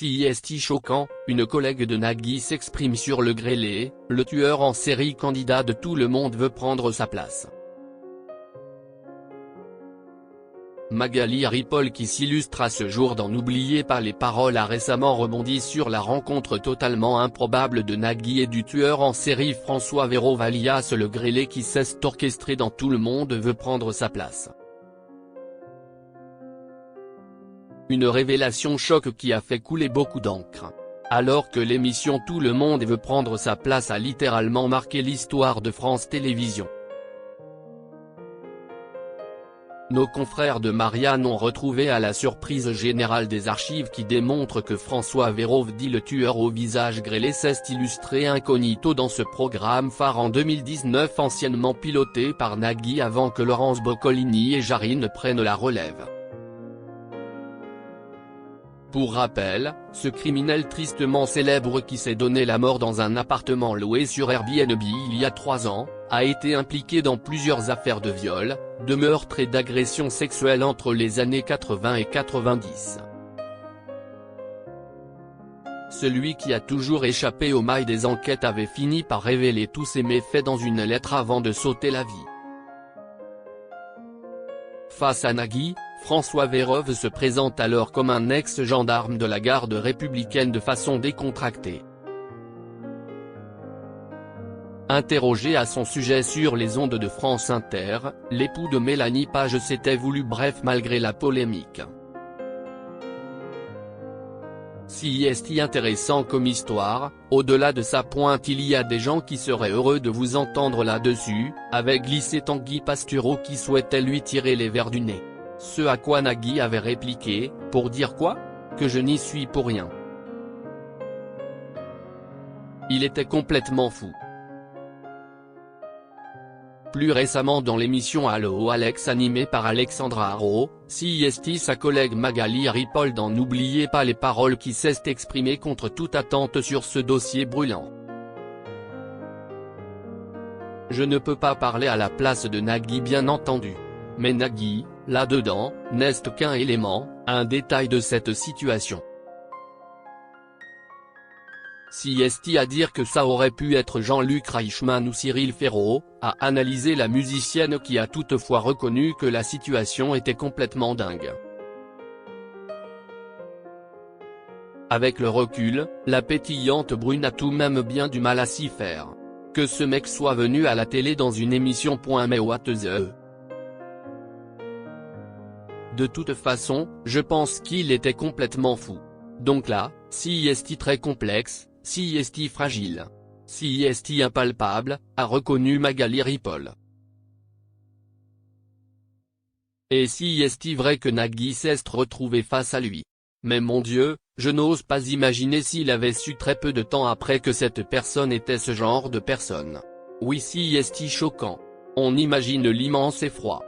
CIST choquant, une collègue de Nagui s'exprime sur le grêlé, le tueur en série candidat de Tout le monde veut prendre sa place. Magali Ripoll, qui s'illustre à ce jour dans N'oubliez pas les paroles, a récemment rebondi sur la rencontre totalement improbable de Nagui et du tueur en série François Vérove alias le grêlé, qui s'est orchestré dans Tout le monde veut prendre sa place. Une révélation choc qui a fait couler beaucoup d'encre. Alors que l'émission Tout le monde veut prendre sa place a littéralement marqué l'histoire de France Télévisions. Nos confrères de Marianne ont retrouvé à la surprise générale des archives qui démontrent que François Vérove, dit le tueur au visage grêlé, s'est illustré incognito dans ce programme phare en 2019, anciennement piloté par Nagui avant que Laurence Boccolini et Jarine prennent la relève. Pour rappel, ce criminel tristement célèbre, qui s'est donné la mort dans un appartement loué sur Airbnb il y a 3 ans, a été impliqué dans plusieurs affaires de viol, de meurtre et d'agression sexuelle entre les années 80 et 90. Celui qui a toujours échappé aux mailles des enquêtes avait fini par révéler tous ses méfaits dans une lettre avant de s'ôter la vie. Face à Nagui, François Vérove se présente alors comme un ex-gendarme de la garde républicaine de façon décontractée. Interrogé à son sujet sur les ondes de France Inter, l'époux de Mélanie Page s'était voulu bref malgré la polémique. CIST intéressant comme histoire, au-delà de sa pointe il y a des gens qui seraient heureux de vous entendre là-dessus, avait glissé Tanguy Pastureau, qui souhaitait lui tirer les vers du nez. Ce à quoi Nagui avait répliqué, pour dire quoi? Que je n'y suis pour rien. Il était complètement fou. Plus récemment dans l'émission Allo Alex animée par Alexandra Haro, CIST sa collègue Magali Ripoll dans N'oubliez pas les paroles, qui s'est exprimée contre toute attente sur ce dossier brûlant. Je ne peux pas parler à la place de Nagui bien entendu. Mais Nagui, là-dedans, n'est qu'un élément, un détail de cette situation. CIST à dire que ça aurait pu être Jean-Luc Reichmann ou Cyril Ferraud, a analysé la musicienne, qui a toutefois reconnu que la situation était complètement dingue. Avec le recul, la pétillante brune a tout même bien du mal à s'y faire. Que ce mec soit venu à la télé dans une émission. Mais what the. De toute façon, je pense qu'il était complètement fou. Donc là, CIST très complexe, CIST fragile. CIST impalpable, a reconnu Magali Ripoll. Et CIST vrai que Nagui s'est retrouvé face à lui. Mais mon Dieu, je n'ose pas imaginer s'il avait su très peu de temps après que cette personne était ce genre de personne. Oui, CIST choquant. On imagine l'immense effroi.